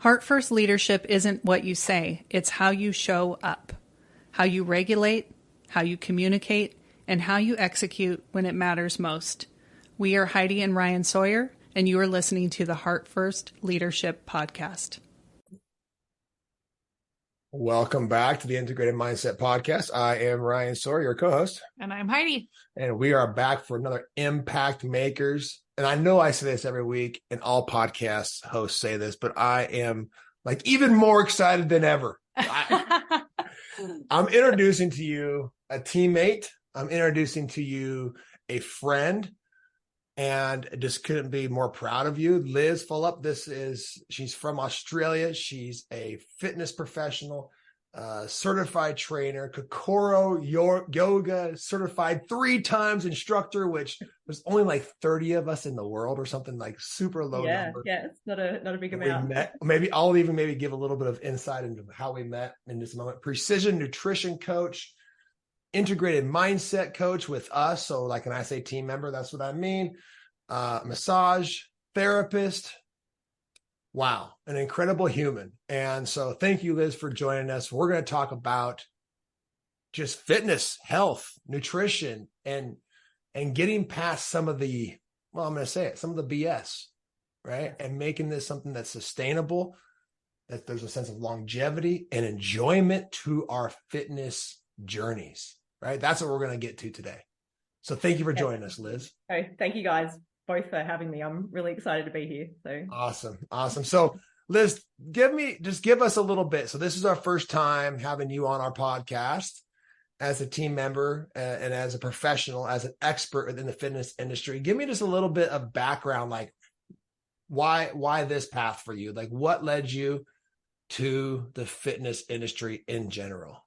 Heart first leadership isn't what you say, it's how you show up, how you regulate, how you communicate, and how you execute when it matters most. We are Heidi and Ryan Sawyer, and you are listening to the Heart First Leadership Podcast. Welcome back to the Integrated Mindset Podcast. I am Ryan Sawyer, your co-host. And I'm Heidi. And we are back for another Impact Makers. And I know I say this every week, and all podcast hosts say this, but I am like even more excited than ever. I'm introducing to you a teammate. I'm introducing to you a friend, and I just couldn't be more proud of you. Liz Fulop, she's from Australia. She's a fitness professional, certified trainer, Kokoro yoga certified 3 times instructor, which there's only like 30 of us in the world or something, like super low number. Yeah, it's not a big amount. I'll even give a little bit of insight into how we met in this moment. Precision nutrition coach, integrated mindset coach with us. So like when I say team member, that's what I mean. Massage therapist. Wow, an incredible human. And so thank you, Liz, for joining us. We're going to talk about just fitness, health, nutrition, and getting past some of the, well, I'm going to say it, some of the BS, right? And making this something that's sustainable, that there's a sense of longevity and enjoyment to our fitness journeys, right? That's what we're going to get to today. So thank you for joining us, Liz. Oh, thank you guys both for having me. I'm really excited to be here. So awesome. So Liz, give us a little bit. So this is our first time having you on our podcast as a team member and as a professional, as an expert within the fitness industry. Give me just a little bit of background, like why this path for you? Like what led you to the fitness industry in general?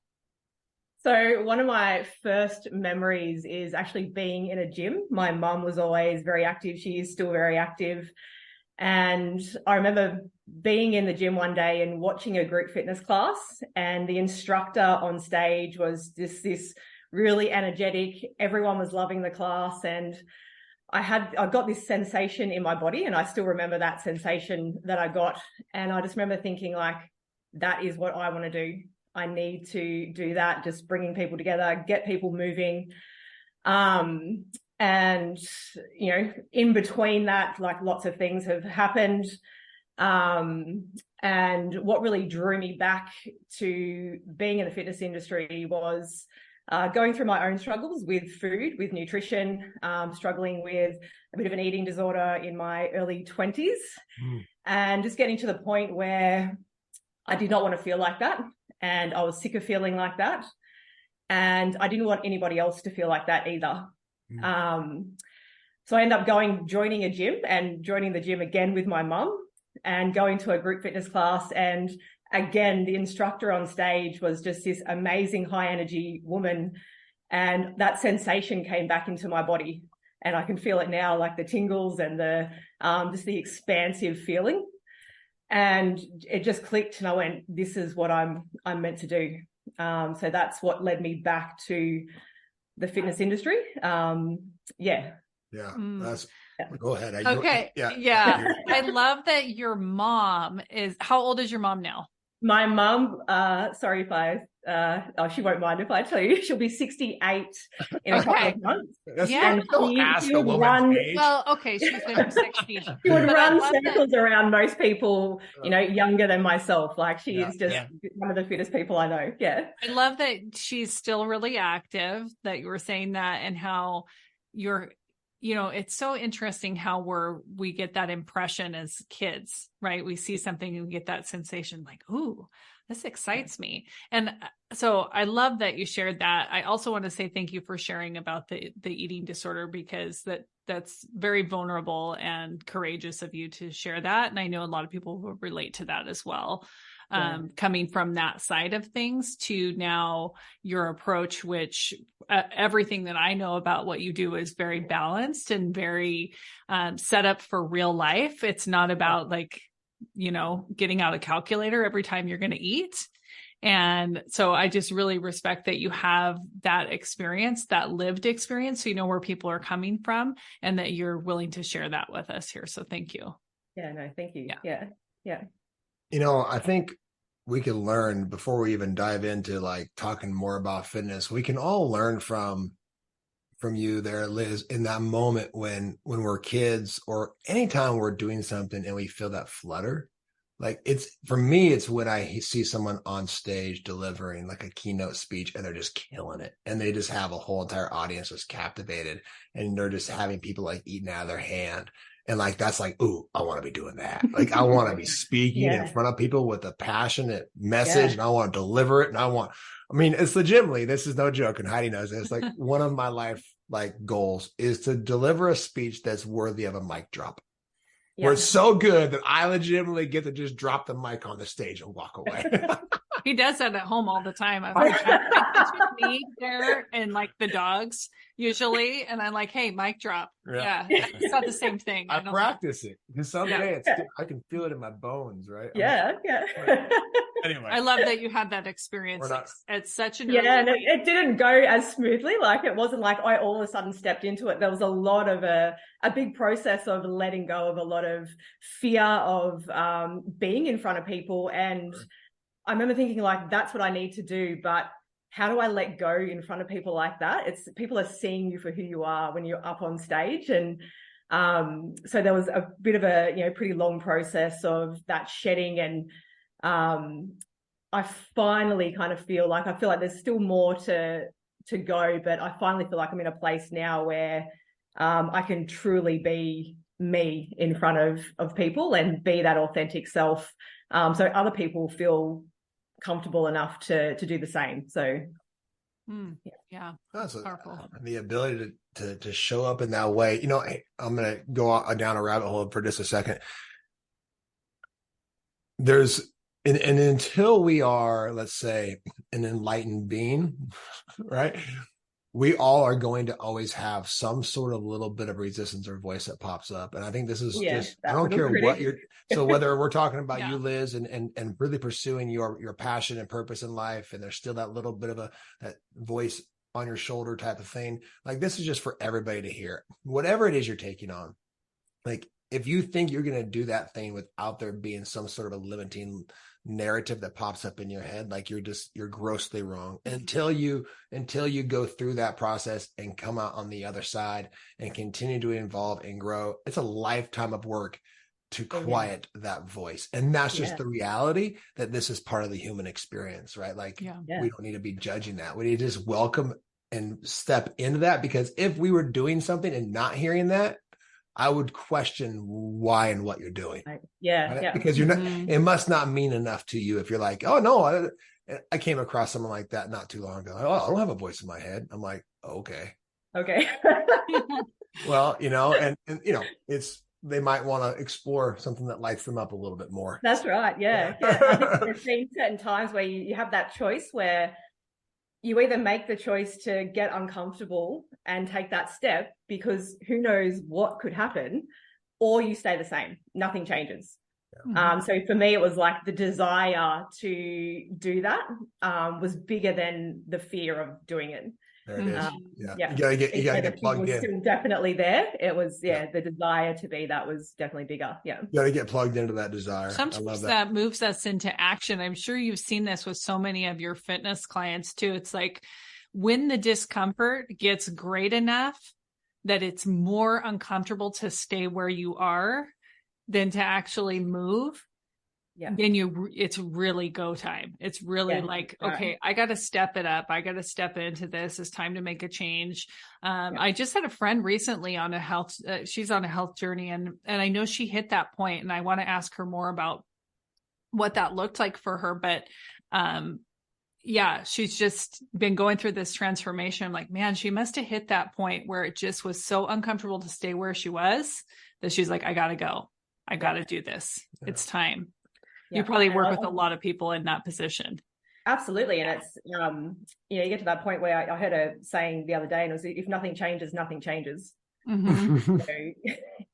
So one of my first memories is actually being in a gym. My mum was always very active. She is still very active. And I remember being in the gym one day and watching a group fitness class, and the instructor on stage was just this really energetic. Everyone was loving the class, and I got this sensation in my body, and I still remember that sensation that I got. And I just remember thinking, like, that is what I want to do. I need to do that, just bringing people together, get people moving. And, you know, in between that, like lots of things have happened. And what really drew me back to being in the fitness industry was going through my own struggles with food, with nutrition, struggling with a bit of an eating disorder in my early 20s, and just getting to the point where I did not want to feel like that. And I was sick of feeling like that. And I didn't want anybody else to feel like that either. So I ended up joining a gym and joining the gym again with my mum and going to a group fitness class. And again, the instructor on stage was just this amazing high energy woman. And that sensation came back into my body. And I can feel it now, like the tingles and the just the expansive feeling. And it just clicked, and I went, this is what I'm meant to do. So that's what led me back to the fitness industry. Go ahead. Okay. Yeah. I love that your mom how old is your mom now? My mum, sorry if she won't mind if I tell you, she'll be 68 in a couple of months. Yeah. She would run, well, okay, she's been 60. She would run circles around most people, you know, younger than myself. Like she is just one of the fittest people I know. Yeah. I love that she's still really active, that you were saying that, and how it's so interesting how we get that impression as kids, right? We see something and we get that sensation like, ooh, this excites me. And so I love that you shared that. I also want to say thank you for sharing about the eating disorder, because that's very vulnerable and courageous of you to share that. And I know a lot of people will relate to that as well. Coming from that side of things to now your approach, which everything that I know about what you do is very balanced and very set up for real life. It's not about like, getting out a calculator every time you're going to eat. And so I just really respect that you have that experience, that lived experience, so you know where people are coming from and that you're willing to share that with us here. So thank you. Yeah, no, thank you. Yeah. I think we can learn before we even dive into like talking more about fitness. We can all learn from you there, Liz, in that moment when we're kids or anytime we're doing something and we feel that flutter. Like for me, it's when I see someone on stage delivering like a keynote speech and they're just killing it. And they just have a whole entire audience just captivated and they're just having people like eating out of their hand. And like, that's like, ooh, I want to be doing that. Like, I want to be speaking in front of people with a passionate message and I want to deliver it. And it's legitimately, this is no joke. And Heidi knows this. Like one of my life, like goals is to deliver a speech that's worthy of a mic drop. Where it's so good that I legitimately get to just drop the mic on the stage and walk away. He does that at home all the time. I me there and like the dogs usually, and I'm like, "Hey, mic drop." Yeah, it's not the same thing. I practice it because someday I can feel it in my bones, right? Anyway, I love that you had that experience at such an and it didn't go as smoothly. Like it wasn't like I all of a sudden stepped into it. There was a lot of a big process of letting go of a lot of fear of being in front of people. And I remember thinking like, that's what I need to do. But how do I let go in front of people like that? It's people are seeing you for who you are when you're up on stage. And so there was a bit of a, pretty long process of that shedding. And I finally kind of feel like there's still more to go, but I finally feel like I'm in a place now where I can truly be me in front of people and be that authentic self. So other people feel comfortable enough to do the same. So that's powerful. The ability to show up in that way. I'm going to go down a rabbit hole for just a second. And until we are, let's say, an enlightened being, right? We all are going to always have some sort of little bit of resistance or voice that pops up. And I think this is I don't care what so whether we're talking about you, Liz, and really pursuing your passion and purpose in life, and there's still that little bit of that voice on your shoulder type of thing. Like this is just for everybody to hear. Whatever it is you're taking on. Like if you think you're going to do that thing without there being some sort of a limiting narrative that pops up in your head, like you're grossly wrong until you go through that process and come out on the other side and continue to evolve and grow. It's a lifetime of work to quiet that voice. And that's just the reality that this is part of the human experience, right? Like we don't need to be judging that. We need to just welcome and step into that, because if we were doing something and not hearing that, I would question why and what you're doing. Right? Because you're not, it must not mean enough to you if you're like, oh no, I came across someone like that not too long ago. Oh, I don't have a voice in my head. I'm like, okay. Well, and it's, they might want to explore something that lights them up a little bit more. That's right. I think there's been certain times where you have that choice where you either make the choice to get uncomfortable and take that step, because who knows what could happen, or you stay the same. Nothing changes. So for me, it was like the desire to do that was bigger than the fear of doing it. There it is. You gotta get plugged in. Still definitely there. It was the desire to be that was definitely bigger. You gotta get plugged into that desire. Sometimes that moves us into action. I'm sure you've seen this with so many of your fitness clients too. It's like when the discomfort gets great enough that it's more uncomfortable to stay where you are than to actually move. Then it's really go time. It's really okay, I got to step it up. I got to step into this. It's time to make a change. I just had a friend recently on a health, she's on a health journey, and I know she hit that point, and I want to ask her more about what that looked like for her. But, she's just been going through this transformation. I'm like, man, she must have hit that point where it just was so uncomfortable to stay where she was that she's like, I got to go. I got to do this. It's time. You probably work with a lot of people in that position. Absolutely. And it's, you get to that point where I heard a saying the other day, and it was, if nothing changes, nothing changes.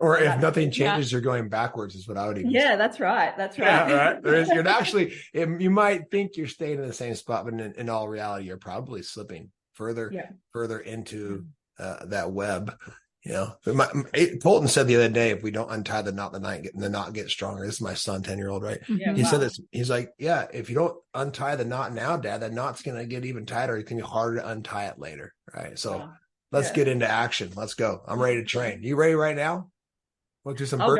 Or if nothing changes, you're going backwards is what I would even say. That's right. You're actually, you might think you're staying in the same spot, but in all reality, you're probably slipping further into that web. Colton said the other day, if we don't untie the knot, the knot gets stronger. This is my son, 10-year-old, right? Yeah, He said this. He's like, yeah, if you don't untie the knot now, Dad, that knot's going to get even tighter. It can be harder to untie it later. Right. So let's get into action. Let's go. I'm ready to train. You ready right now? We'll do some burpees.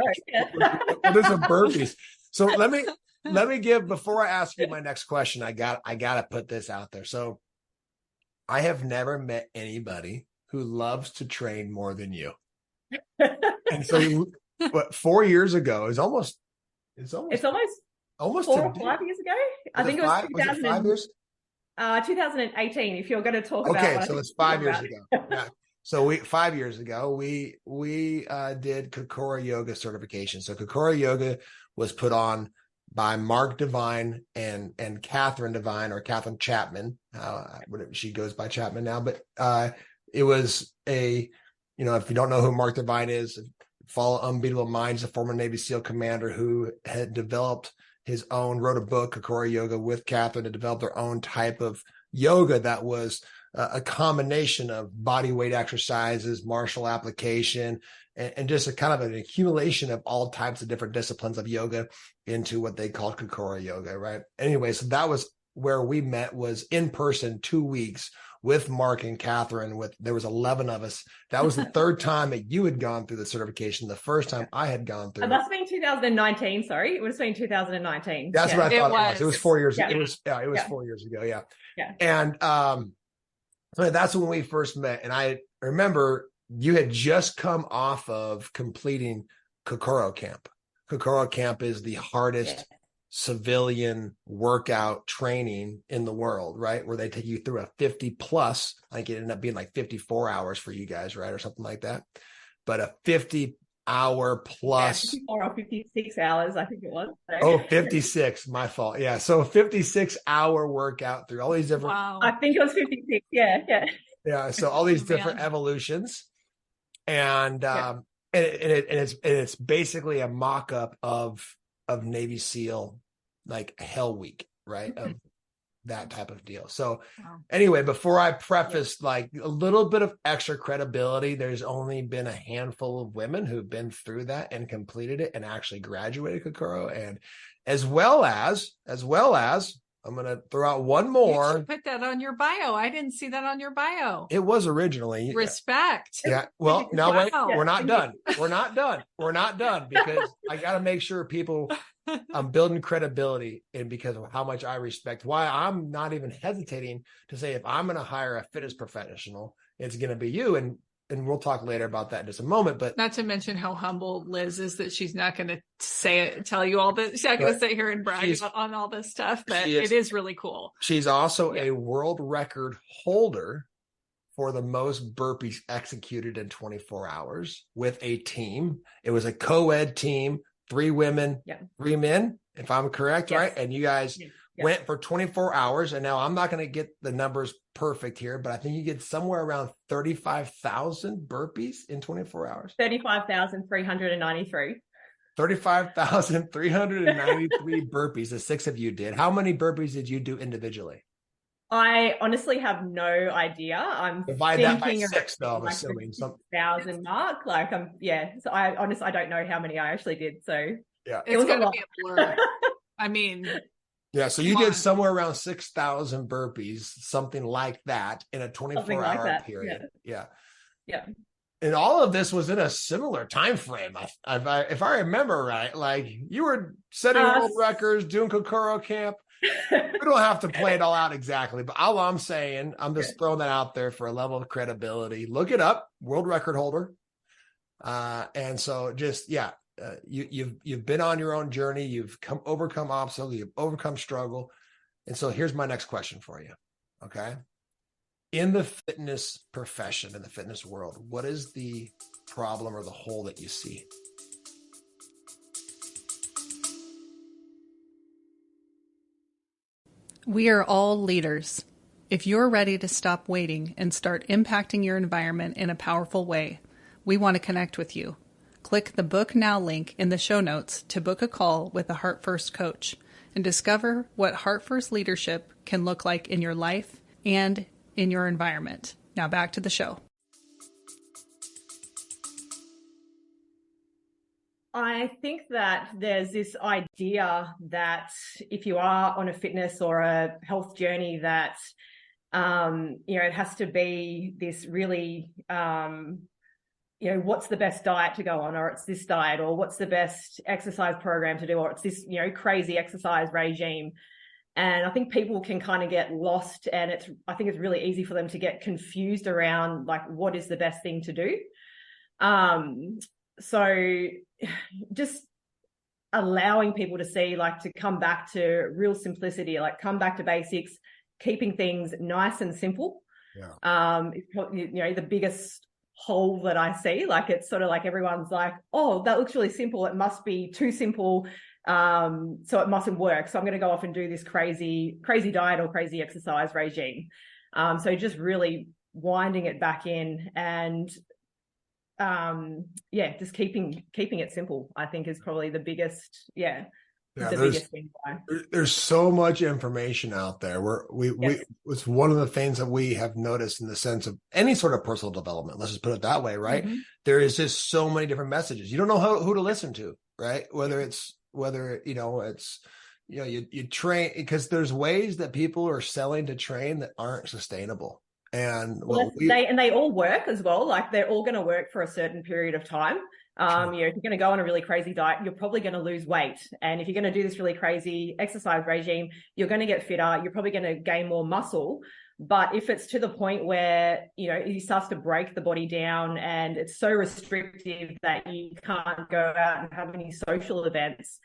We'll do some burpees. So let me give, before I ask you my next question, I got to put this out there. So I have never met anybody who loves to train more than you. And so 4 years ago is almost 4 or 5 years ago. I think it was 5 years? 2018, if you're going to talk about. Okay, so it's 5 years ago. Yeah. So 5 years ago, we did Kokoro Yoga certification. So Kokoro Yoga was put on by Mark Devine and Catherine Devine, or Catherine Chapman. She goes by Chapman now, but it was if you don't know who Mark Devine is, follow Unbeatable Minds, a former Navy SEAL commander who had developed wrote a book, Kokoro Yoga, with Catherine, to develop their own type of yoga that was a combination of body weight exercises, martial application, and just a kind of an accumulation of all types of different disciplines of yoga into what they called Kokoro Yoga, right? Anyway, so that was where we met, was in person, 2 weeks with Mark and Catherine. There was 11 of us. That was the third time that you had gone through the certification. The first time I had gone through. It must have been 2019. Sorry, it would have been 2019. That's what I thought it was. It was 4 years. Yeah. It was 4 years ago. Yeah. Yeah. And so that's when we first met. And I remember you had just come off of completing Kokoro Camp. Kokoro Camp is the hardest civilian workout training in the world, right? Where they take you through a 50 plus, I think it ended up being like 54 hours for you guys, right? Or something like that. But a 50-hour plus. 54 or 56 hours, I think it was. So. Oh, 56, my fault. Yeah. So 56-hour workout through all these different. Wow. I think it was 56. Yeah. Yeah. So all these different evolutions. And it's basically a mock-up of Navy SEAL, like Hell Week, right? Of that type of deal. So anyway, before I preface like a little bit of extra credibility, there's only been a handful of women who've been through that and completed it and actually graduated Kokoro. And as well as I'm going to throw out one more. You should put that on your bio. I didn't see that on your bio. It was originally. Respect. Yeah. Well, now wait, Yeah. we're not done. We're not done because I got to make sure people, I'm building credibility, and because of how much I respect, why I'm not even hesitating to say, if I'm going to hire a fitness professional, it's going to be you. And we'll talk later about that in just a moment. But not to mention how humble Liz is that she's not going to tell you all this. She's not going to sit here and brag on all this stuff, but it is really cool. She's also a world record holder for the most burpees executed in 24 hours with a team. It was a co-ed team, 3 women, 3 men, if I'm correct, right? And you guys went for 24 hours. And now I'm not going to get the numbers perfect here, but I think you get somewhere around 35,000 burpees in 24 hours. 35,393. 35,393 burpees. The 6 of you did. How many burpees did you do individually? I honestly have no idea. I'm divide that by 6, though. I'm assuming some 1,000 mark. So I honestly, I don't know how many I actually did. So it's going to be a blur. I mean, yeah. So you did somewhere around 6,000 burpees, something like that, in a 24-hour period. Yeah. And all of this was in a similar time frame. If I remember right, like you were setting world records, doing Kokoro Camp. We don't have to play it all out exactly, but all I'm saying, I'm just throwing that out there for a level of credibility. Look it up, world record holder. And so just, you've been on your own journey. You've overcome obstacles. You've overcome struggle. And so here's my next question for you. Okay. In the fitness profession, in the fitness world, what is the problem or the hole that you see? We are all leaders. If you're ready to stop waiting and start impacting your environment in a powerful way, we want to connect with you. Click the Book Now link in the show notes to book a call with a Heart First coach and discover what Heart First leadership can look like in your life and in your environment. Now back to the show. I think that there's this idea that if you are on a fitness or a health journey, that it has to be this really, what's the best diet to go on, or it's this diet, or what's the best exercise program to do, or it's this, crazy exercise regime. And I think people can kind of get lost, and I think it's really easy for them to get confused around like, what is the best thing to do? So just allowing people to see, like, to come back to real simplicity, like come back to basics, keeping things nice and simple. It's probably, the biggest hole that I see. Like, it's sort of like everyone's like, oh, that looks really simple, it must be too simple, so it mustn't work, so I'm going to go off and do this crazy diet or crazy exercise regime. So just really winding it back in, and just keeping it simple, I think, is probably the biggest biggest thing. There's so much information out there. It's one of the things that we have noticed in the sense of any sort of personal development, let's just put it that way, right? Mm-hmm. There is just so many different messages. You don't know who to listen to, right? You train, because there's ways that people are selling to train that aren't sustainable. And they all work as well. Like, they're all going to work for a certain period of time. If you're going to go on a really crazy diet, you're probably going to lose weight. And if you're going to do this really crazy exercise regime, you're going to get fitter. You're probably going to gain more muscle. But if it's to the point where, it starts to break the body down and it's so restrictive that you can't go out and have any social events,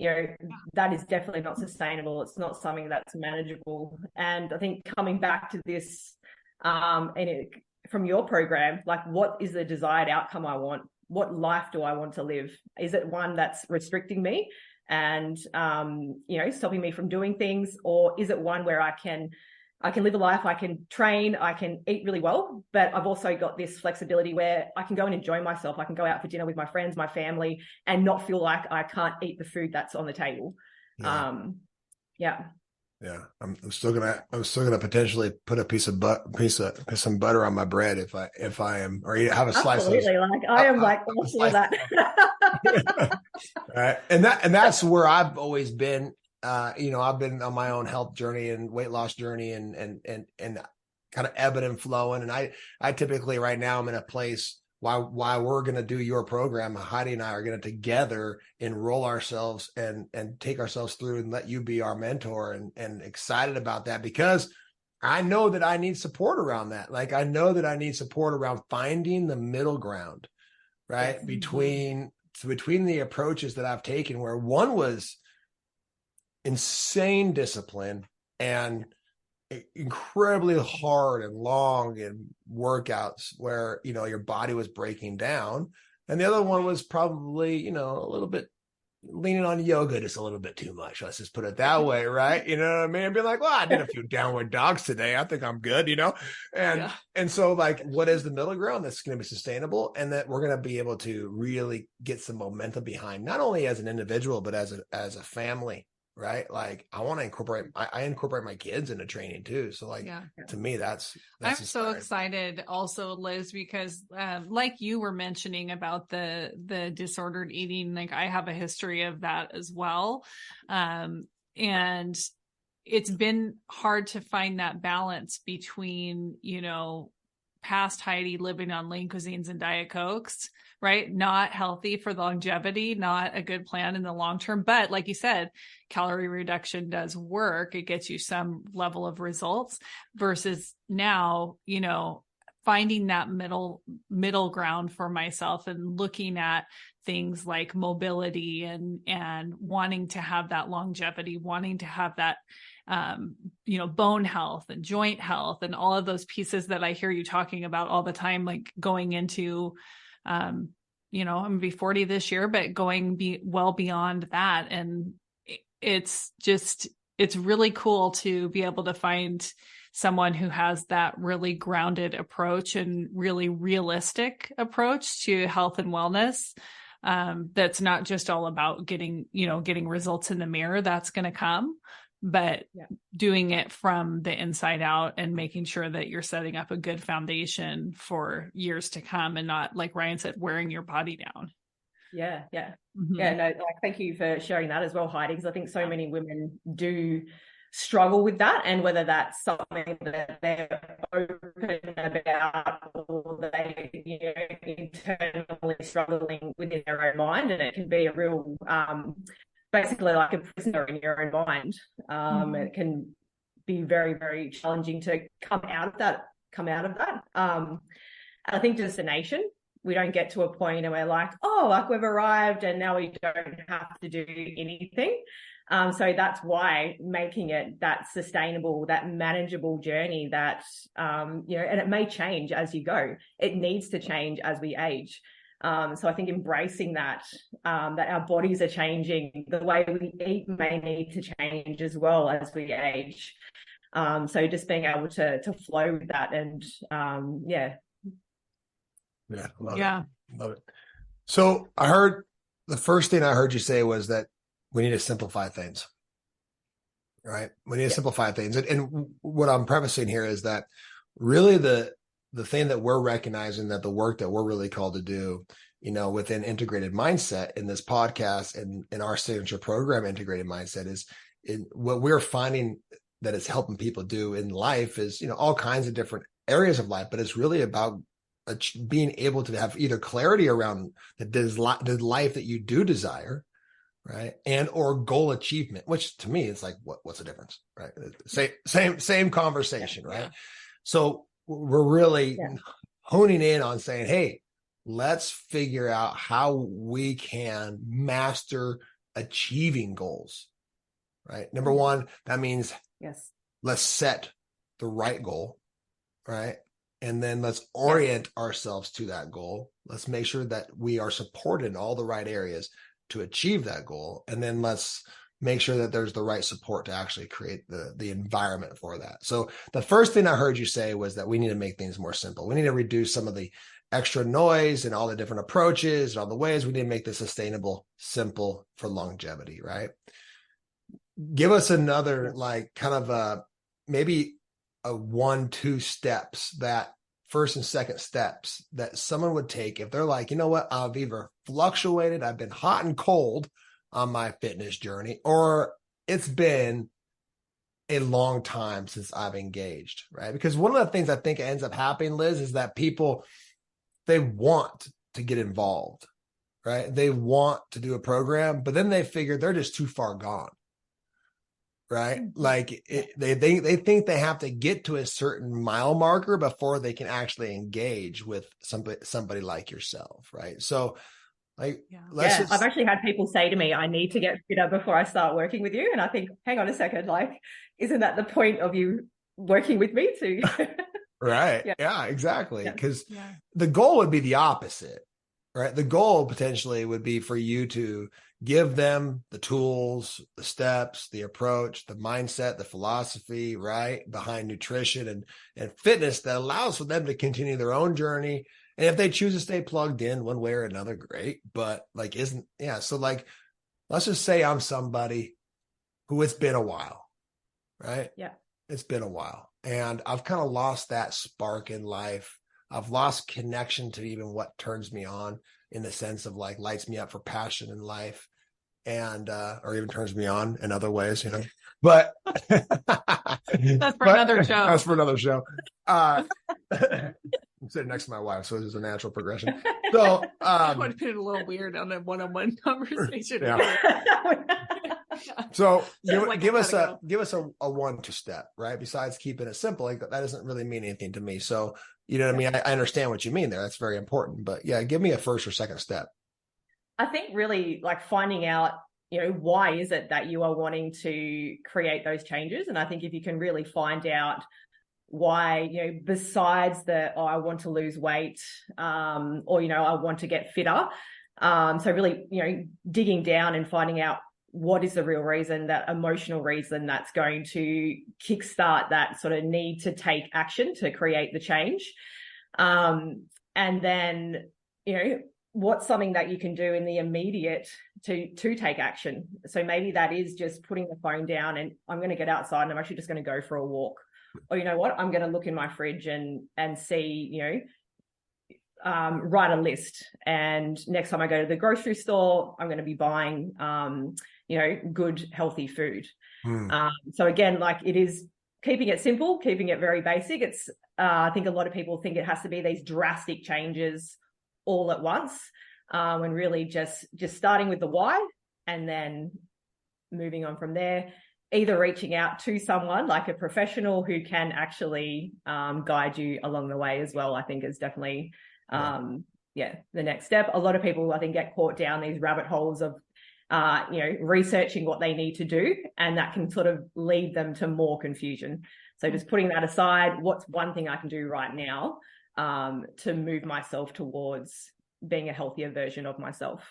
that is definitely not sustainable. It's not something that's manageable. And I think coming back to this, from your program, like, what is the desired outcome I want? What life do I want to live? Is it one that's restricting me and, stopping me from doing things? Or is it one where I can live a life, I can train, I can eat really well, but I've also got this flexibility where I can go and enjoy myself. I can go out for dinner with my friends, my family, and not feel like I can't eat the food that's on the table. I'm still gonna potentially put a piece of some butter on my bread if I am, or have a slice. Absolutely, I am all for that. Right, and that's where I've always been. I've been on my own health journey and weight loss journey and kind of ebbing and flowing. And I typically right now I'm in a place why we're going to do your program. Heidi and I are going to together enroll ourselves and take ourselves through and let you be our mentor, and excited about that, because I know that I need support around that. Like, I know that I need support around finding the middle ground, right? Yes. Between the approaches that I've taken, where one was insane discipline and incredibly hard and long and workouts where, your body was breaking down. And the other one was probably, a little bit leaning on yoga just a little bit too much. Let's just put it that way. Right. You know what I mean? And be like, well, I did a few downward dogs today. I think I'm good, and so, like, what is the middle ground that's going to be sustainable and that we're going to be able to really get some momentum behind, not only as an individual, but as a family. Right. Like, I want to incorporate my kids into training too. So, like, to me, that's I'm so excited also, Liz, because like you were mentioning about the disordered eating, like, I have a history of that as well. And it's been hard to find that balance between, past Heidi living on lean cuisines and Diet Cokes, right? Not healthy for longevity, not a good plan in the long term. But like you said, calorie reduction does work. It gets you some level of results versus now, finding that middle ground for myself and looking at things like mobility and wanting to have that longevity, wanting to have that, bone health and joint health and all of those pieces that I hear you talking about all the time, like going into, I'm going to be 40 this year, but going well beyond that. And it's really cool to be able to find someone who has that really grounded approach and really realistic approach to health and wellness. That's not just all about getting results in the mirror. That's going to come, but doing it from the inside out and making sure that you're setting up a good foundation for years to come and not, like Ryan said, wearing your body down. Yeah. Mm-hmm. Yeah, no, like, thank you for sharing that as well, Heidi, because I think so many women do struggle with that, and whether that's something that they're open about or they, internally struggling within their own mind, and it can be a real, basically like a prisoner in your own mind. It can be very, very challenging to come out of that. I think destination, we don't get to a point and we're like, oh, like we've arrived and now we don't have to do anything. So that's why making it that sustainable, that manageable journey that, and it may change as you go. It needs to change as we age. So I think embracing that our bodies are changing, the way we eat may need to change as well as we age. So just being able to flow with that and, Yeah. Love it. So the first thing I heard you say was that we need to simplify things, right? We need to simplify things. And what I'm prefacing here is that really the thing that we're recognizing, that the work that we're really called to do, within integrated mindset in this podcast and in our signature program, integrated mindset, is what we're finding that it's helping people do in life is, all kinds of different areas of life, but it's really about being able to have either clarity around the life that you do desire, right, and or goal achievement, which to me is like, what's the difference, right? Same conversation, right? So we're really honing in on saying, hey, let's figure out how we can master achieving goals, right? Number one, that means let's set the right goal, right? And then let's orient ourselves to that goal. Let's make sure that we are supported in all the right areas to achieve that goal. And then let's make sure that there's the right support to actually create the environment for that. So the first thing I heard you say was that we need to make things more simple. We need to reduce some of the extra noise and all the different approaches and all the ways. We need to make this sustainable, simple for longevity, right? Give us another, like, kind of maybe a 1-2 steps, that first and second steps that someone would take if they're like, you know what, I've either fluctuated, I've been hot and cold on my fitness journey, or it's been a long time since I've engaged, right? Because one of the things I think ends up happening, Liz, is that people, they want to get involved, right? They want to do a program, but then they figure they're just too far gone. Right? Like they think they have to get to a certain mile marker before they can actually engage with somebody like yourself. Right. So I've actually had people say to me, I need to get fitter before I start working with you. And I think, hang on a second, like, isn't that the point of you working with me too? Right. Yeah, exactly. Because the goal would be the opposite, right? The goal potentially would be for you to give them the tools, the steps, the approach, the mindset, the philosophy, right, behind nutrition and fitness that allows for them to continue their own journey. And if they choose to stay plugged in one way or another, great. But like, so like, let's just say I'm somebody who it's been a while, right? Yeah. It's been a while. And I've kind of lost that spark in life. I've lost connection to even what turns me on, in the sense of like lights me up for passion in life, and or even turns me on in other ways, but that's for another show. That's for another show. I'm sitting next to my wife, so this is a natural progression. So it would have been a little weird on a one-on-one conversation. So give us a 1-2 step, right? Besides keeping it simple, like that doesn't really mean anything to me. So you know what I mean? I understand what you mean there. That's very important. But give me a first or second step. I think really like finding out, why is it that you are wanting to create those changes? And I think if you can really find out why, besides I want to lose weight, or, I want to get fitter. So really, digging down and finding out what is the real reason, that emotional reason that's going to kickstart that sort of need to take action to create the change. And then, what's something that you can do in the immediate to take action. So maybe that is just putting the phone down and I'm going to get outside and I'm actually just going to go for a walk. Or you know what, I'm going to look in my fridge and see, write a list, and next time I go to the grocery store, I'm going to be buying, good, healthy food. So again, like, it is keeping it simple, keeping it very basic. It's, I think a lot of people think it has to be these drastic changes all at once, when really just starting with the why and then moving on from there, either reaching out to someone like a professional who can actually guide you along the way as well, I think is definitely, the next step. A lot of people, I think, get caught down these rabbit holes of, researching what they need to do, and that can sort of lead them to more confusion. So just putting that aside, what's one thing I can do right now to move myself towards being a healthier version of myself?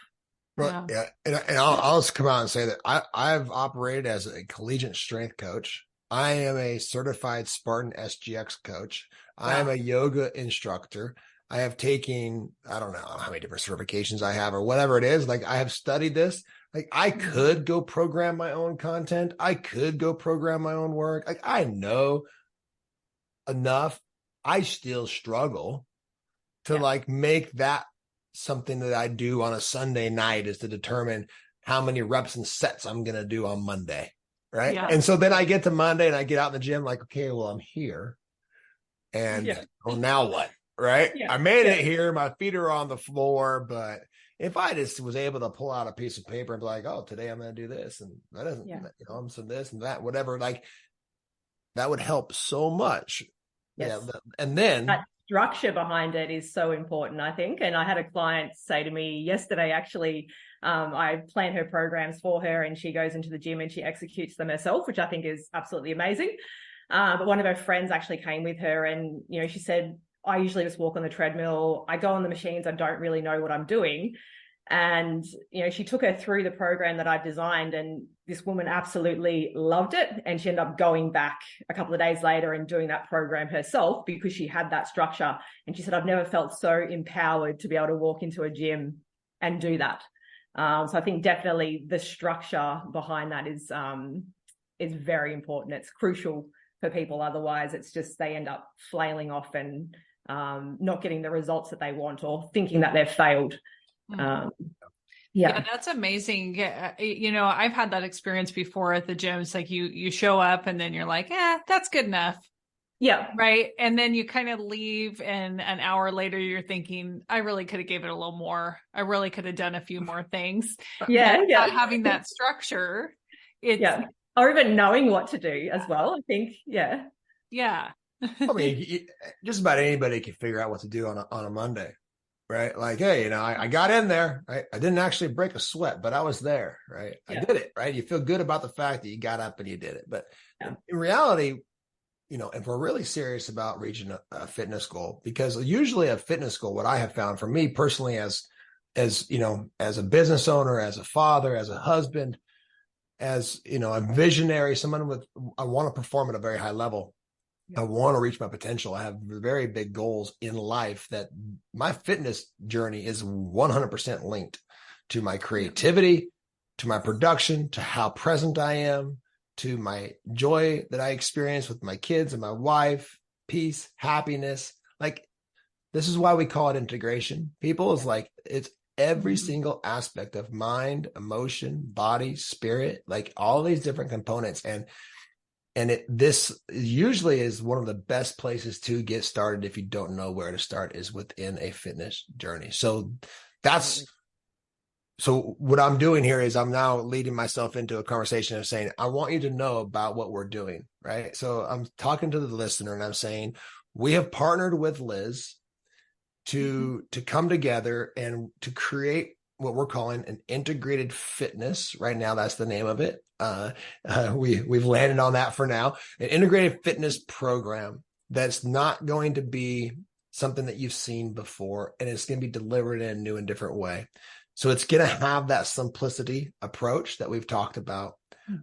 Well, yeah. And I'll just come out and say that I've operated as a collegiate strength coach. I am a certified Spartan SGX coach. Wow. I am a yoga instructor. I have taken, I don't know how many different certifications I have or whatever it is. Like, I have studied this. Like, I could go program my own content. I could go program my own work. Like, I know enough. I still struggle to like make that something that I do on a Sunday night, is to determine how many reps and sets I'm going to do on Monday. Right. Yeah. And so then I get to Monday and I get out in the gym like, okay, well, I'm here. And well, now what? Right. Yeah. I made it here. My feet are on the floor. But if I just was able to pull out a piece of paper and be like, oh, today I'm going to do this, and that doesn't, I'm some this and that, whatever, like, that would help so much. Yes. Yeah. And then that structure behind it is so important, I think. And I had a client say to me yesterday, actually, I plan her programs for her, and she goes into the gym and she executes them herself, which I think is absolutely amazing. But one of her friends actually came with her, and, she said, I usually just walk on the treadmill. I go on the machines. I don't really know what I'm doing. And, she took her through the program that I designed, and this woman absolutely loved it. And she ended up going back a couple of days later and doing that program herself because she had that structure. And she said, I've never felt so empowered to be able to walk into a gym and do that. So I think definitely the structure behind that is very important. It's crucial for people. Otherwise, it's just, they end up flailing off and not getting the results that they want, or thinking that they've failed. Yeah, that's amazing. I've had that experience before at the gym. It's like you show up and then you're like, that's good enough. Yeah. Right. And then you kind of leave, and an hour later you're thinking, I really could have gave it a little more. I really could have done a few more things. Not having that structure. Or even knowing what to do as well, I think. Yeah. I mean, just about anybody can figure out what to do on a Monday, right? Like, hey, I got in there, right? I didn't actually break a sweat, but I was there, right? I did it, right? You feel good about the fact that you got up and you did it. But in reality, if we're really serious about reaching a fitness goal, because usually a fitness goal, what I have found for me personally, as a business owner, as a father, as a husband, as, a visionary, someone I want to perform at a very high level. I want to reach my potential. I have very big goals in life, that my fitness journey is 100% linked to my creativity, to my production, to how present I am, to my joy that I experience with my kids and my wife, peace, happiness. Like, this is why we call it integration. People, is like, it's every single aspect of mind, emotion, body, spirit, like all these different components. And this usually is one of the best places to get started if you don't know where to start, is within a fitness journey. So what I'm doing here is I'm now leading myself into a conversation of saying, I want you to know about what we're doing, right? So I'm talking to the listener and I'm saying, we have partnered with Liz to come together and to create what we're calling an integrated fitness. Right now, that's the name of it. We've landed on that for now. An integrated fitness program that's not going to be something that you've seen before, and it's going to be delivered in a new and different way. So it's going to have that simplicity approach that we've talked about,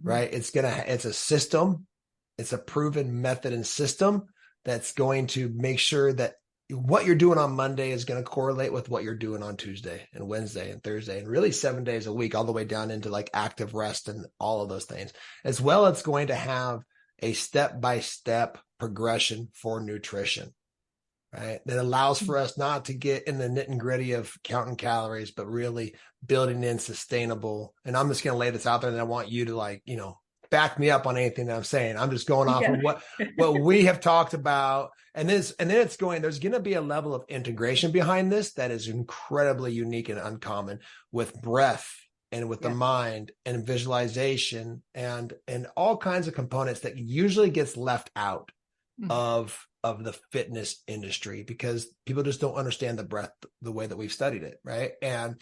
right? It's a system. It's a proven method and system that's going to make sure that what you're doing on Monday is going to correlate with what you're doing on Tuesday and Wednesday and Thursday, and really 7 days a week, all the way down into like active rest and all of those things. As well, it's going to have a step-by-step progression for nutrition. right? That allows for us not to get in the nit and gritty of counting calories, but really building in sustainable. And I'm just going to lay this out there, and I want you to back me up on anything that I'm saying. I'm just going off of what we have talked about. And then there's going to be a level of integration behind this that is incredibly unique and uncommon, with breath and with the mind and visualization and all kinds of components that usually gets left out of the fitness industry, because people just don't understand the breath the way that we've studied it, right? And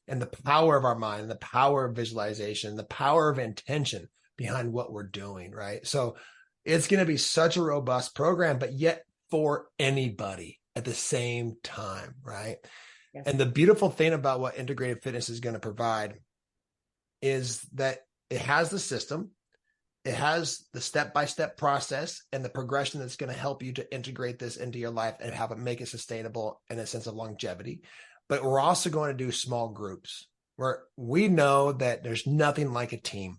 the power of our mind, the power of visualization, the power of intention behind what we're doing, right? So it's going to be such a robust program, but yet for anybody at the same time, right? Yes. And the beautiful thing about what integrated fitness is going to provide is that it has the system, it has the step-by-step process and the progression that's going to help you to integrate this into your life and have it make it sustainable in a sense of longevity. But we're also going to do small groups, where we know that there's nothing like a team.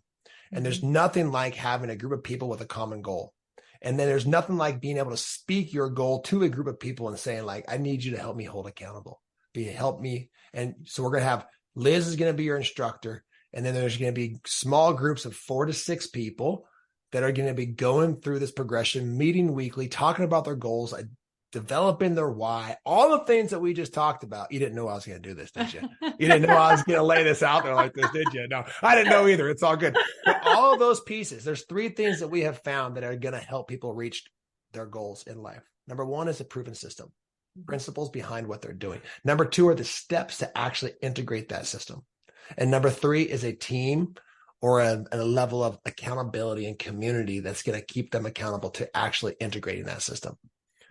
And there's nothing like having a group of people with a common goal. And then there's nothing like being able to speak your goal to a group of people and saying, like, I need you to help me hold accountable. Help me. And so we're going to have Liz is going to be your instructor. And then there's going to be small groups of 4 to 6 people that are going to be going through this progression, meeting weekly, talking about their goals, developing their why, all the things that we just talked about. You didn't know I was going to do this, did you? You didn't know I was going to lay this out there like this, did you? No, I didn't know either. It's all good. But all of those pieces, there's 3 things that we have found that are going to help people reach their goals in life. Number 1 is a proven system, principles behind what they're doing. Number 2 are the steps to actually integrate that system. And number 3 is a team or a level of accountability and community that's going to keep them accountable to actually integrating that system.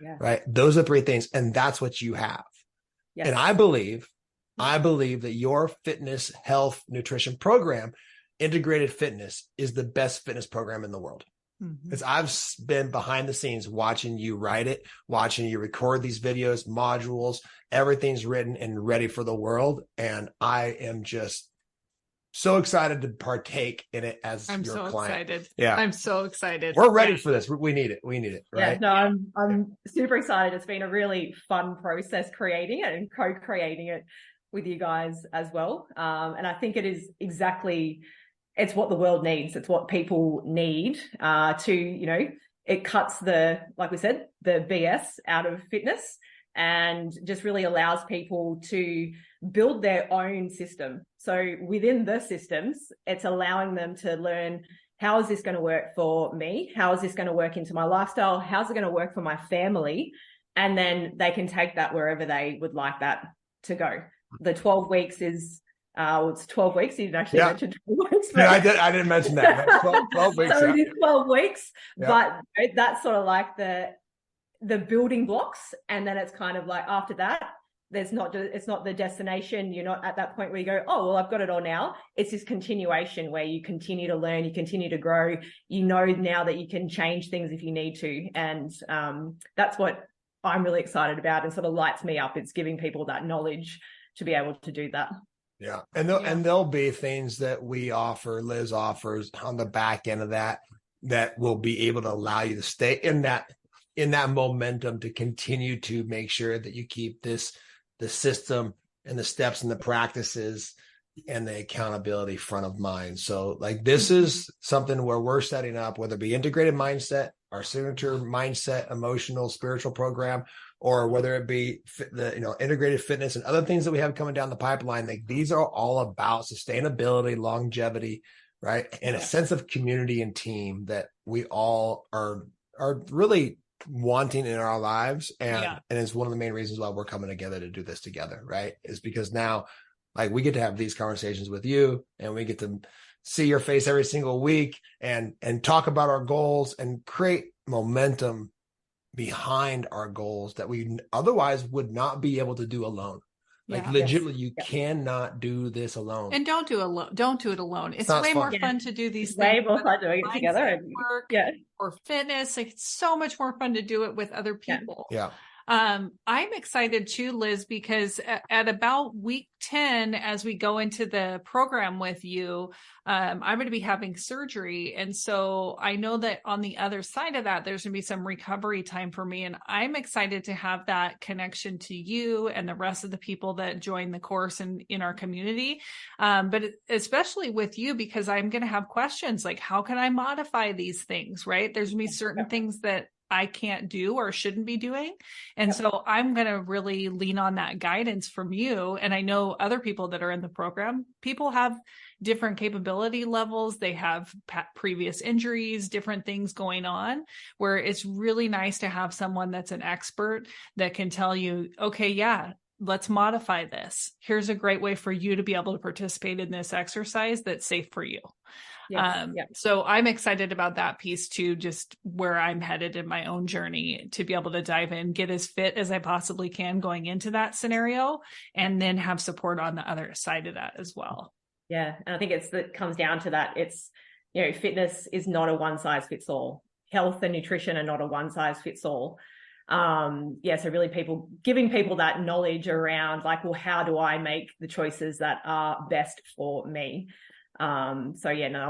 Yeah. Right. Those are 3 things. And that's what you have. Yes. And I believe that your fitness, health, nutrition program, integrated fitness, is the best fitness program in the world. Because I've been behind the scenes watching you write it, watching you record these videos, modules, everything's written and ready for the world. And I am just so excited to partake in it as your client. I'm so excited. Yeah. I'm so excited. We're ready for this. We need it. We need it. Right. Yeah, no, I'm super excited. It's been a really fun process creating it and co-creating it with you guys as well. And I think it is it's what the world needs. It's what people need it cuts like we said, the BS out of fitness and just really allows people to build their own system. So within the systems, it's allowing them to learn, how is this going to work for me? How is this going to work into my lifestyle? How's it going to work for my family? And then they can take that wherever they would like that to go. The 12 weeks is, it's 12 weeks. You didn't actually mention 12 weeks. But I didn't mention that. 12 weeks. So it is 12 weeks, but that's sort of like the building blocks. And then it's kind of like after that, it's not the destination. You're not at that point where you go, oh, well, I've got it all now. It's this continuation where you continue to learn, you continue to grow. You know now that you can change things if you need to. And that's what I'm really excited about and sort of lights me up. It's giving people that knowledge to be able to do that. Yeah. And there'll be things that we offer, Liz offers on the back end of that will be able to allow you to stay in that momentum to continue to make sure that you keep the system and the steps and the practices and the accountability front of mind. So like this is something where we're setting up, whether it be integrated mindset, our signature mindset, emotional, spiritual program, or whether it be the integrated fitness and other things that we have coming down the pipeline. Like these are all about sustainability, longevity, right? And a sense of community and team that we all are really wanting in our lives. And it's one of the main reasons why we're coming together to do this together, right? Is because now like we get to have these conversations with you and we get to see your face every single week and talk about our goals and create momentum behind our goals that we otherwise would not be able to do alone. Like legitimately, you cannot do this alone. And don't do it alone. It's way more fun to do these things. Way more fun doing it together. Work or fitness. Like it's so much more fun to do it with other people. Yeah. I'm excited too, Liz, because at about week 10, as we go into the program with you, I'm going to be having surgery. And so I know that on the other side of that, there's going to be some recovery time for me. And I'm excited to have that connection to you and the rest of the people that join the course and in our community. But especially with you, because I'm going to have questions like, how can I modify these things, right? There's going to be certain things that I can't do or shouldn't be doing. And so I'm going to really lean on that guidance from you. And I know other people that are in the program, people have different capability levels. They have previous injuries, different things going on, where it's really nice to have someone that's an expert that can tell you, okay, yeah, let's modify this. Here's a great way for you to be able to participate in this exercise that's safe for you. So I'm excited about that piece too, just where I'm headed in my own journey to be able to dive in, get as fit as I possibly can going into that scenario, and then have support on the other side of that as well. Yeah. And I think it comes down to that. It's, fitness is not a one size fits all. Health and nutrition are not a one size fits all. So really giving people that knowledge around like, well, how do I make the choices that are best for me? I'm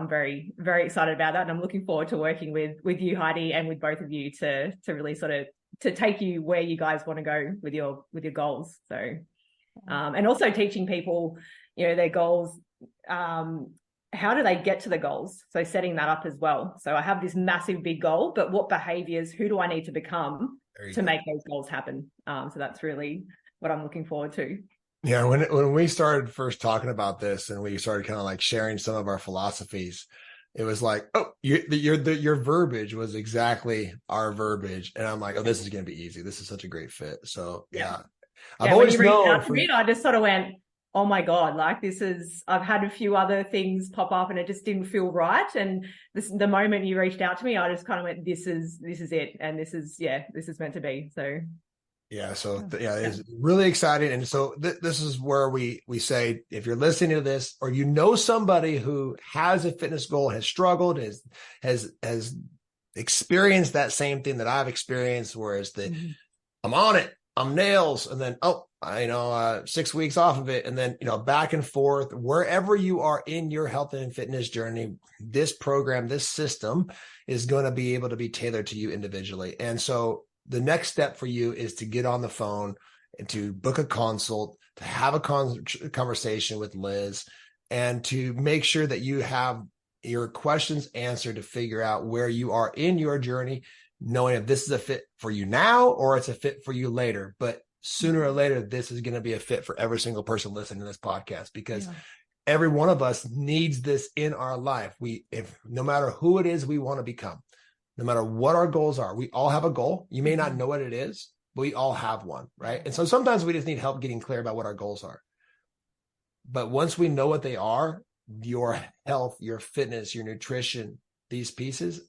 very, very excited about that. And I'm looking forward to working with you, Heidi, and with both of you to really sort of to take you where you guys want to go with your goals. So, and also teaching people, their goals, how do they get to the goals? So setting that up as well. So I have this massive big goal, but what behaviors, who do I need to become to make those goals happen? So that's really what I'm looking forward to. Yeah, when we started first talking about this and we started kind of like sharing some of our philosophies, it was like, oh, your verbiage was exactly our verbiage, and I'm like, oh, this is going to be easy. This is such a great fit. So I've always known. I just sort of went, oh my God, like I've had a few other things pop up and it just didn't feel right. And the moment you reached out to me, I just kind of went, this is it, and this is meant to be. So. Yeah. So it's really exciting. And so this is where we say, if you're listening to this, or somebody who has a fitness goal, has struggled, has experienced that same thing that I've experienced, whereas I'm on it, I'm nails. And then, 6 weeks off of it. And then, back and forth, wherever you are in your health and fitness journey, this program, this system is going to be able to be tailored to you individually. And so the next step for you is to get on the phone and to book a consult, to have a conversation with Liz, and to make sure that you have your questions answered to figure out where you are in your journey, knowing if this is a fit for you now or it's a fit for you later. But sooner or later, this is going to be a fit for every single person listening to this podcast, because every one of us needs this in our life. No matter who it is we want to become, no matter what our goals are, we all have a goal. You may not know what it is, but we all have one, right? And so sometimes we just need help getting clear about what our goals are. But once we know what they are, your health, your fitness, your nutrition, these pieces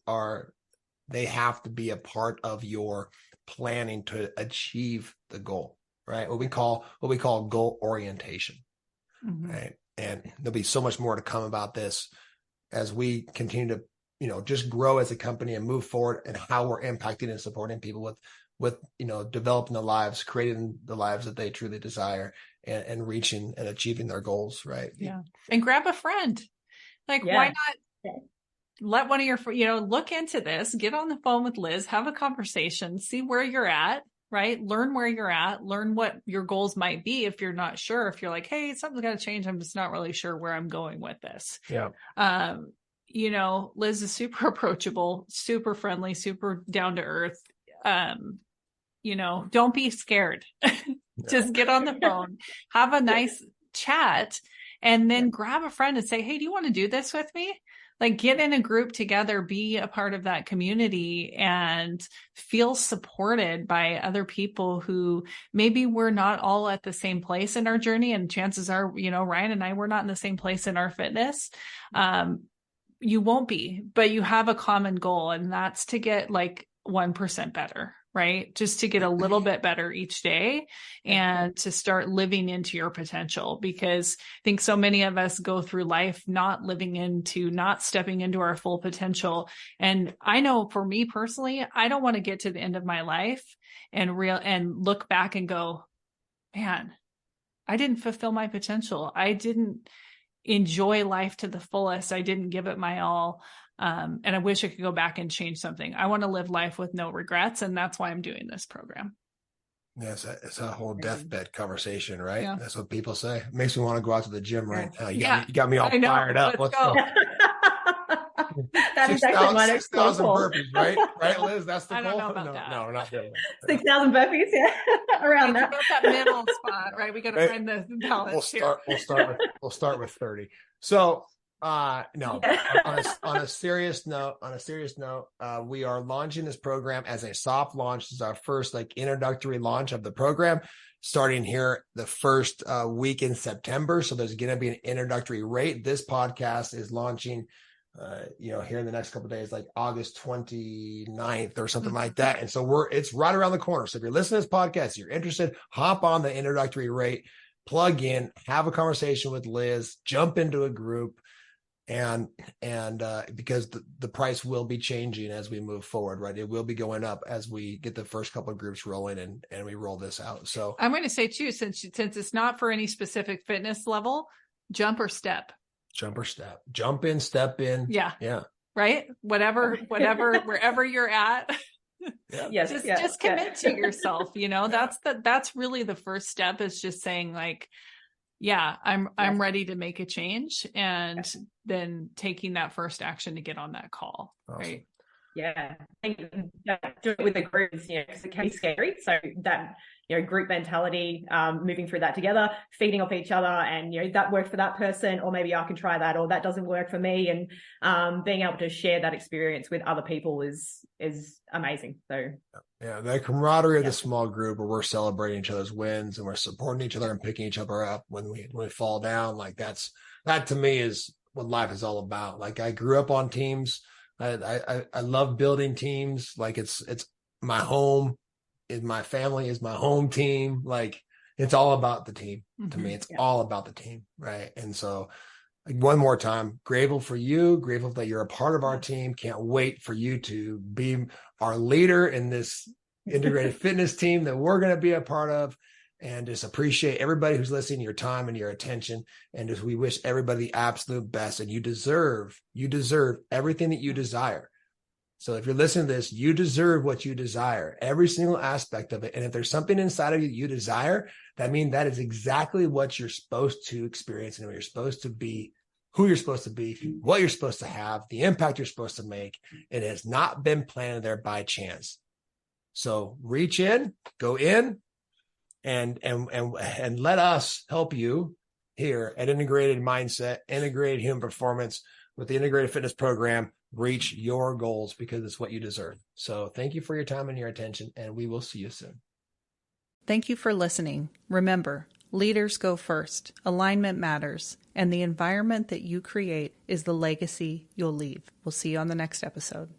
they have to be a part of your planning to achieve the goal, right? What we call goal orientation, right? And there'll be so much more to come about this as we continue to just grow as a company and move forward, and how we're impacting and supporting people with developing the lives, creating the lives that they truly desire, and reaching and achieving their goals. Right. Yeah. And grab a friend. Why not let one of your, look into this, get on the phone with Liz, have a conversation, see where you're at, right? Learn where you're at, learn what your goals might be. If you're not sure, if you're like, hey, something's got to change, I'm just not really sure where I'm going with this. Yeah. Liz is super approachable, super friendly, super down to earth. Don't be scared. Just get on the phone, have a nice chat, and then grab a friend and say, hey, do you want to do this with me? Get in a group together, be a part of that community, and feel supported by other people who maybe we're not all at the same place in our journey. And chances are, Ryan and I, we're not in the same place in our fitness. You won't be, but you have a common goal, and that's to get 1% better, right? Just to get a little bit better each day and to start living into your potential, because I think so many of us go through life not stepping into our full potential. And I know for me personally, I don't want to get to the end of my life and look back and go, man, I didn't fulfill my potential. I didn't enjoy life to the fullest. I didn't give it my all. And I wish I could go back and change something. I want to live life with no regrets. And that's why I'm doing this program. Yes, it's a whole deathbed conversation, right? Yeah. That's what people say. It makes me want to go out to the gym right now. You got me all I know. fired up. Let's go. That is actually my next 6,000 goal. burpees, right? Right, Liz? That's the I don't goal? know about that. No, we're not doing that. 6,000 burpees, yeah, around that. That middle spot, right? We got to find the balance here. We'll start with 30. So, no, on a serious note, we are launching this program as a soft launch. This is our first introductory launch of the program, starting here the first week in September. So there's going to be an introductory rate. This podcast is launching here in the next couple of days, like August 29th or something like that. And so it's right around the corner. So if you're listening to this podcast, you're interested, hop on the introductory rate, plug in, have a conversation with Liz, jump into a group, and because the price will be changing as we move forward, right? It will be going up as we get the first couple of groups rolling and we roll this out. So I'm going to say too, since it's not for any specific fitness level, jump or step. Jump or step, jump in, step in. Yeah. Yeah. Right. Whatever, wherever you're at, Yeah. Yes, just commit to yourself. That's really the first step, is just saying I'm ready to make a change, and then taking that first action to get on that call. Awesome. Right. Yeah, I think doing it with a group is, it can be scary. So that, group mentality, moving through that together, feeding off each other, and, that worked for that person, or maybe I can try that, or that doesn't work for me. And being able to share that experience with other people is amazing. So yeah, the camaraderie of the small group, where we're celebrating each other's wins and we're supporting each other and picking each other up when we fall down. That to me is what life is all about. I grew up on teams. I love building teams. It's my home, is my family, is my home team. It's all about the team. To me, it's all about the team, right? And so one more time, grateful for you, grateful that you're a part of our team. Can't wait for you to be our leader in this integrated fitness team that we're going to be a part of. And just appreciate everybody who's listening, your time and your attention. And just we wish everybody the absolute best. And you deserve everything that you desire. So if you're listening to this, you deserve what you desire, every single aspect of it. And if there's something inside of you that you desire, that means that is exactly what you're supposed to experience, and what you're supposed to be, who you're supposed to be, what you're supposed to have, the impact you're supposed to make. It has not been planted there by chance. So reach in, go in, and let us help you here at Integrated Mindset, Integrated Human Performance, with the Integrated Fitness Program, reach your goals, because it's what you deserve. So thank you for your time and your attention, and we will see you soon. Thank you for listening. Remember, leaders go first, alignment matters, and the environment that you create is the legacy you'll leave. We'll see you on the next episode.